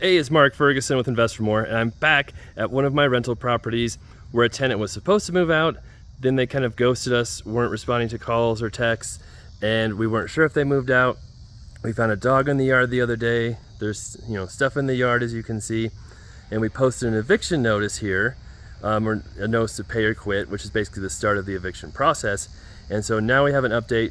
Hey, it's Mark Ferguson with Invest for More, and I'm back at one of my rental properties where a tenant was supposed to move out. Then they kind of ghosted us, weren't responding to calls or texts, and we weren't sure if they moved out. We found a dog in the yard the other day. There's stuff in the yard, as you can see, and we posted an eviction notice here, or a notice to pay or quit, which is basically the start of the eviction process. And so now we have an update.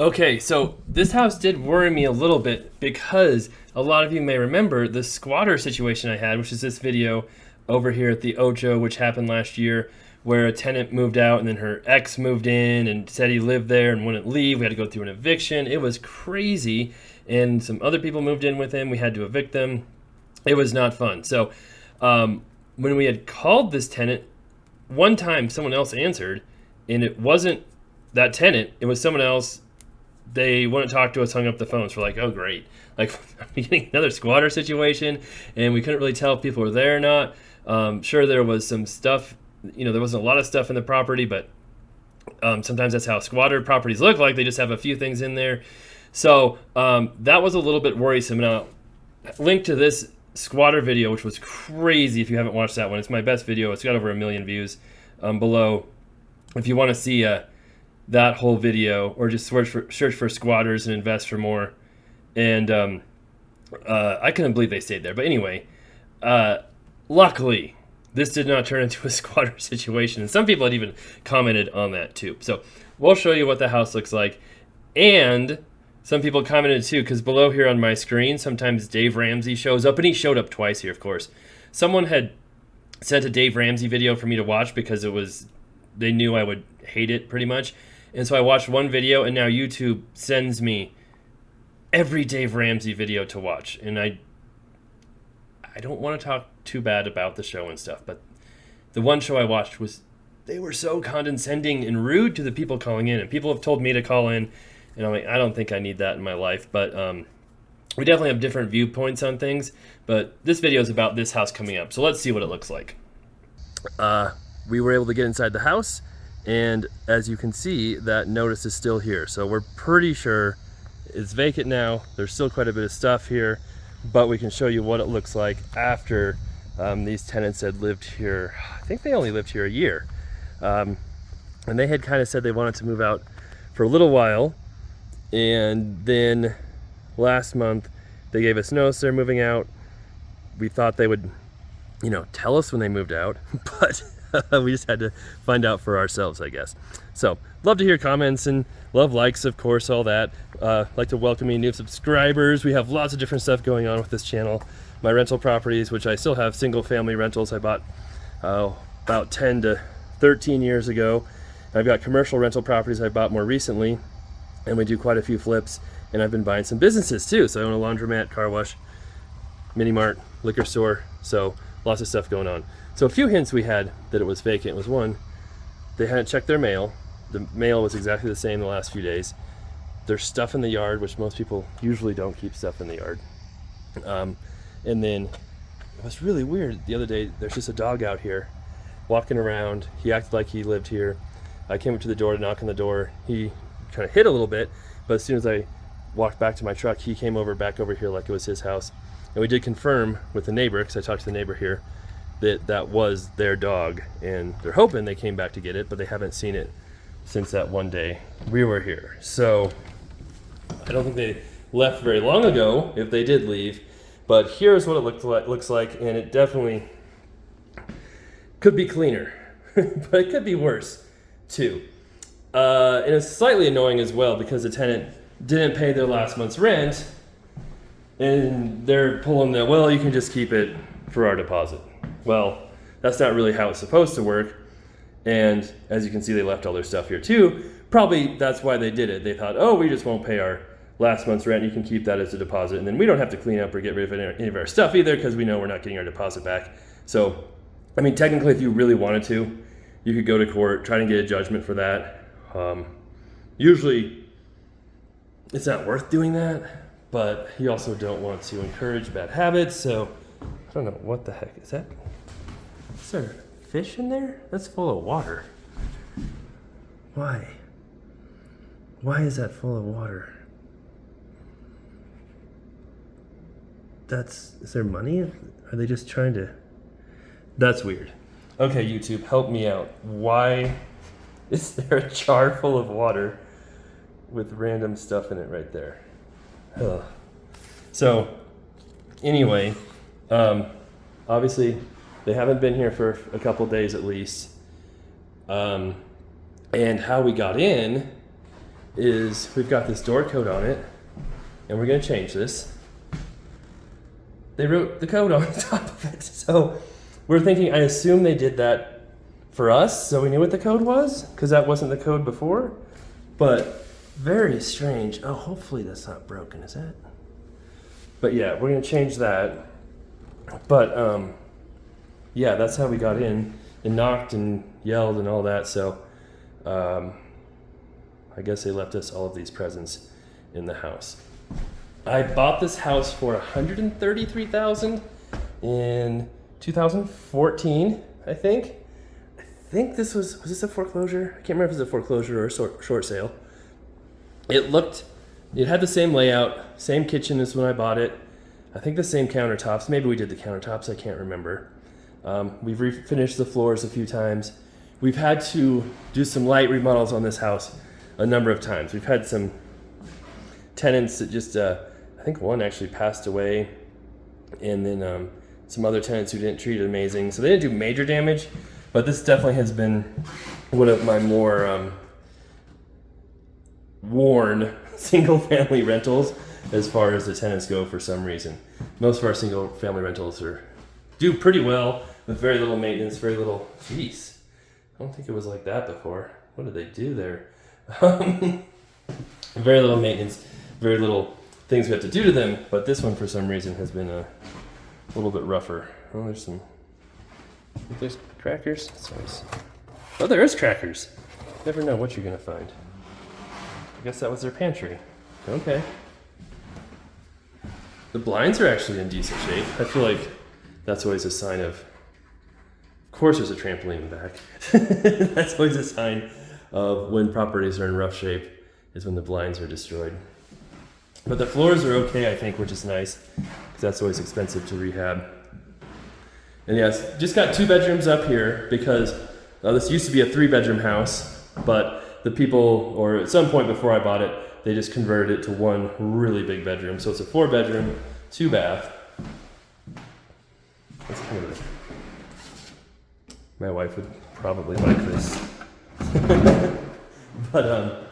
Okay, so this house did worry me a little bit because a lot of you may remember the squatter situation I had, which is this video over here at the Ocho, which happened last year, where a tenant moved out and then her ex moved in and said he lived there and wouldn't leave. We had to go through an eviction. It was crazy. And some other people moved in with him. We had to evict them. It was not fun. So when we had called this tenant, one time someone else answered, and it wasn't that tenant. It was someone else. They wouldn't talk to us, hung up the phones. We're like, oh, great. Like, are we getting another squatter situation? And we couldn't really tell if people were there or not. Sure, there was some stuff. There wasn't a lot of stuff in the property, but sometimes that's how squatter properties look like. They just have a few things in there. So that was a little bit worrisome. And I'll link to this squatter video, which was crazy if you haven't watched that one. It's my best video. It's got over 1 million views below. If you want to see that whole video, or just search for squatters and invest for more. And I couldn't believe they stayed there. But anyway, luckily, this did not turn into a squatter situation. And some people had even commented on that too. So we'll show you what the house looks like. And some people commented too, because below here on my screen, sometimes Dave Ramsey shows up. And he showed up twice here, of course. Someone had sent a Dave Ramsey video for me to watch because they knew I would hate it pretty much. And so I watched one video, and now YouTube sends me every Dave Ramsey video to watch. And I don't want to talk too bad about the show and stuff, but the one show I watched they were so condescending and rude to the people calling in. And people have told me to call in, and I'm like, I don't think I need that in my life. But we definitely have different viewpoints on things. But this video is about this house coming up. So let's see what it looks like. We were able to get inside the house. And as you can see, that notice is still here. So we're pretty sure it's vacant now. There's still quite a bit of stuff here, but we can show you what it looks like after these tenants had lived here. I think they only lived here a year. And they had kind of said they wanted to move out for a little while. And then last month, they gave us notice they're moving out. We thought they would, tell us when they moved out, but we just had to find out for ourselves, I guess. So, love to hear comments and love likes, of course, all that. Like to welcome any new subscribers. We have lots of different stuff going on with this channel. My rental properties, which I still have single family rentals I bought about 10 to 13 years ago. I've got commercial rental properties I bought more recently, and we do quite a few flips. And I've been buying some businesses too. So I own a laundromat, car wash, mini mart, liquor store. So lots of stuff going on. So a few hints we had that it was vacant was, one, they hadn't checked their mail. The mail was exactly the same the last few days. There's stuff in the yard, which most people usually don't keep stuff in the yard. And then it was really weird. The other day, there's just a dog out here walking around. He acted like he lived here. I came up to the door to knock on the door. He kind of hid a little bit, but as soon as I walked back to my truck, he came back over here like it was his house. And we did confirm with the neighbor, because I talked to the neighbor here, that was their dog, and they're hoping they came back to get it, but they haven't seen it since that one day we were here. So I don't think they left very long ago, if they did leave, but here's what it looks like, and it definitely could be cleaner, but it could be worse too. And it's slightly annoying as well, because the tenant didn't pay their last month's rent, and they're pulling well, you can just keep it for our deposit. Well, that's not really how it's supposed to work. And as you can see, they left all their stuff here too. Probably that's why they did it. They thought, oh, we just won't pay our last month's rent. You can keep that as a deposit. And then we don't have to clean up or get rid of any of our stuff either, because we know we're not getting our deposit back. So, I mean, technically, if you really wanted to, you could go to court, try to get a judgment for that. Usually, it's not worth doing that, but you also don't want to encourage bad habits. So, I don't know, what the heck is that? Is there fish in there? That's full of water. Why? Why is that full of water? is there money? Are they just trying to? That's weird. Okay, YouTube, help me out. Why is there a jar full of water with random stuff in it right there? Ugh. So, anyway, obviously they haven't been here for a couple days at least. And how we got in is we've got this door code on it, and we're gonna change this. They wrote the code on top of it. So we're thinking, I assume they did that for us, so we knew what the code was, because that wasn't the code before. But very strange. Oh, hopefully that's not broken, is that? But yeah, we're gonna change that. But yeah, that's how we got in and knocked and yelled and all that. So I guess they left us all of these presents in the house. I bought this house for $133,000 in 2014, I think. I think this was this a foreclosure? I can't remember if it was a foreclosure or a short sale. It had the same layout, same kitchen as when I bought it. I think the same countertops. Maybe we did the countertops, I can't remember. We've refinished the floors a few times. We've had to do some light remodels on this house a number of times. We've had some tenants that just, I think one actually passed away, and then some other tenants who didn't treat it amazing. So they didn't do major damage, but this definitely has been one of my more worn single family rentals as far as the tenants go for some reason. Most of our single family rentals do pretty well with very little maintenance, very little, jeez. I don't think it was like that before. What did they do there? Very little maintenance, very little things we have to do to them, but this one for some reason has been a little bit rougher. Oh, there's crackers. That's nice. Oh, there is crackers. Never know what you're gonna find. I guess that was their pantry. Okay. The blinds are actually in decent shape. I feel like that's always a sign of course there's a trampoline in the back. That's always a sign of when properties are in rough shape, is when the blinds are destroyed. But the floors are okay, I think, which is nice, because that's always expensive to rehab. And yes, just got 2 bedrooms up here because this used to be a 3-bedroom house, but the people, or at some point before I bought it, they just converted it to one really big bedroom. So it's a 4-bedroom, 2-bath. That's kind of my wife would probably like this. But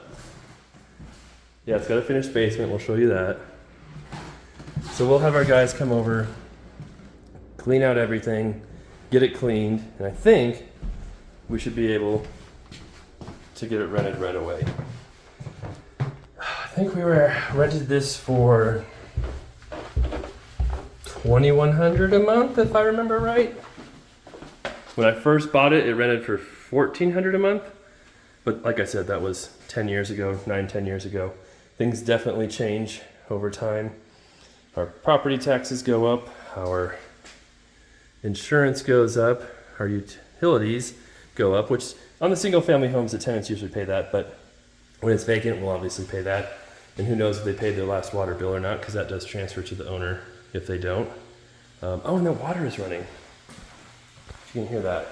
yeah, it's got a finished basement. We'll show you that. So we'll have our guys come over, clean out everything, get it cleaned, and I think we should be able to get it rented right away. I think we rented this for $2,100 a month, if I remember right. When I first bought it, it rented for $1,400 a month. But like I said, that was 10 years ago, 10 years ago. Things definitely change over time. Our property taxes go up, our insurance goes up, our utilities go up, which on the single family homes, the tenants usually pay that, but when it's vacant, we'll obviously pay that. And who knows if they paid their last water bill or not, because that does transfer to the owner if they don't. Oh, and the water is running. You can hear that.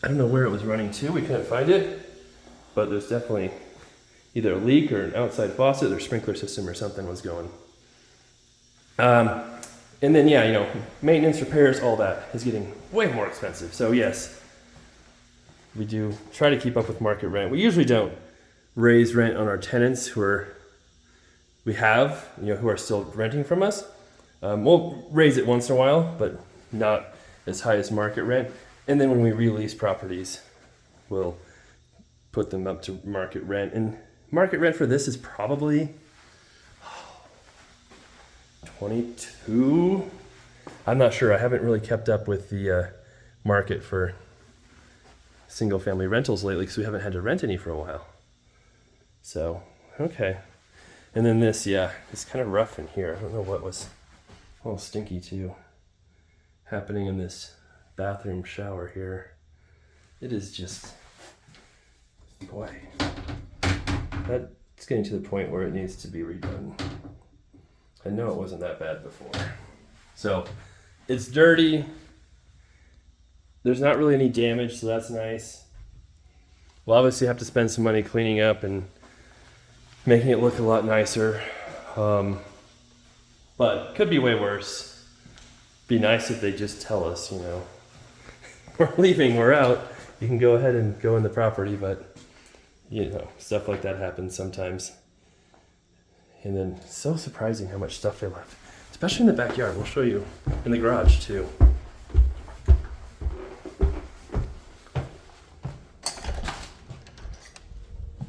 I don't know where it was running to. We couldn't find it, but there's definitely either a leak or an outside faucet or sprinkler system or something was going. And then, yeah, maintenance, repairs, all that is getting way more expensive. So yes, we do try to keep up with market rent. We usually don't raise rent on our tenants who are still renting from us. We'll raise it once in a while, but not as high as market rent. And then when we release properties, we'll put them up to market rent. And market rent for this is probably 22. I'm not sure. I haven't really kept up with the market for single family rentals lately because we haven't had to rent any for a while. So, okay. And then this, yeah, it's kind of rough in here. I don't know what was a little stinky too happening in this bathroom shower here. It is just, boy. That's getting to the point where it needs to be redone. I know it wasn't that bad before. So it's dirty. There's not really any damage, so that's nice. We'll obviously have to spend some money cleaning up and making it look a lot nicer. But could be way worse. Be nice if they just tell us, you know, we're leaving, we're out. You can go ahead and go in the property, but you know, stuff like that happens sometimes. And then so surprising how much stuff they left, especially in the backyard. We'll show you in the garage too.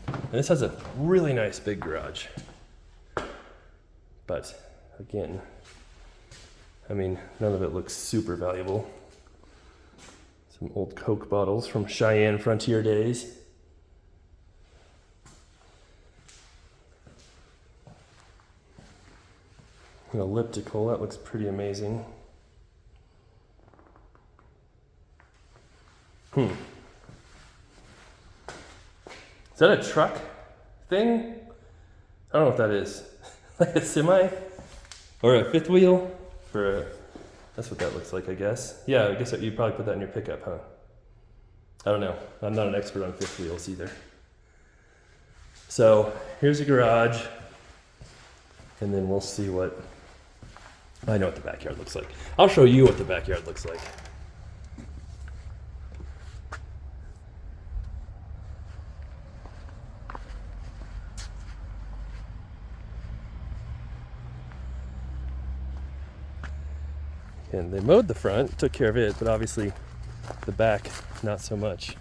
And this has a really nice big garage. But again, I mean, none of it looks super valuable. Some old Coke bottles from Cheyenne Frontier days. An elliptical, that looks pretty amazing. Is that a truck thing? I don't know what that is. Like a semi? Or a fifth wheel? That's what that looks like, I guess. Yeah, I guess you'd probably put that in your pickup, huh? I don't know. I'm not an expert on fifth wheels either. So here's a garage. And then we'll see what... I know what the backyard looks like. I'll show you what the backyard looks like. And they mowed the front, took care of it, but obviously the back, not so much.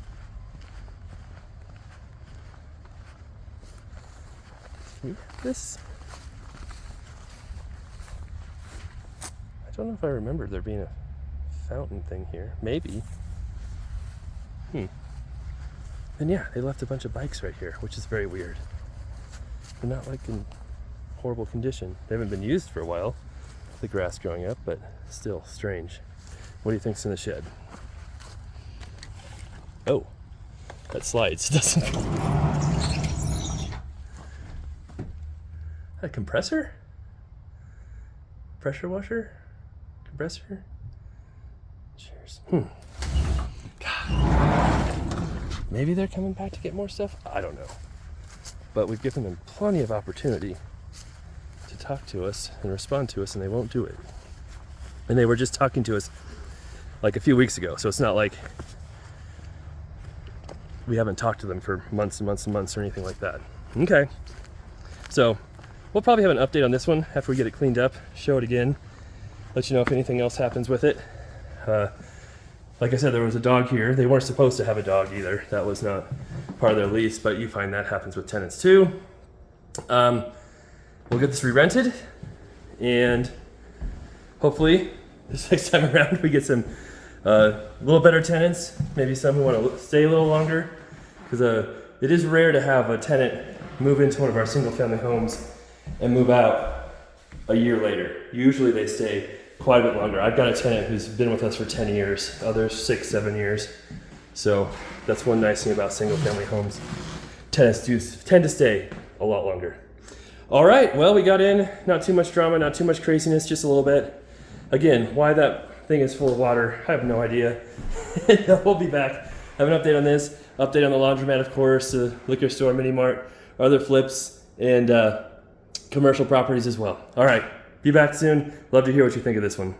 This, I don't know if I remember there being a fountain thing here. Maybe. And yeah, they left a bunch of bikes right here, which is very weird. They're not like in horrible condition. They haven't been used for a while, the grass growing up, but still strange. What do you think's in the shed? Oh, that slides, doesn't it? A compressor? Pressure washer? Compressor? Cheers. God. Maybe they're coming back to get more stuff? I don't know. But we've given them plenty of opportunity to talk to us and respond to us, and they won't do it. And they were just talking to us like a few weeks ago, so it's not like we haven't talked to them for months and months and months or anything like that. Okay. So we'll probably have an update on this one after we get it cleaned up, show it again, let you know if anything else happens with it. Like I said, there was a dog here. They weren't supposed to have a dog either. That was not part of their lease, but you find that happens with tenants too. We'll get this re-rented, and hopefully this next time around we get some little better tenants, maybe some who want to stay a little longer, because it is rare to have a tenant move into one of our single family homes and move out a year later. Usually they stay quite a bit longer. I've got a tenant who's been with us for 10 years, others 6, 7 years. So that's one nice thing about single family homes. Tenants do tend to stay a lot longer. All right, well, we got in, not too much drama, not too much craziness, just a little bit. Again, why that thing is full of water, I have no idea. We'll be back. Have an update on this, update on the laundromat, of course, the liquor store, mini mart, other flips, and commercial properties as well. All right, be back soon. Love to hear what you think of this one.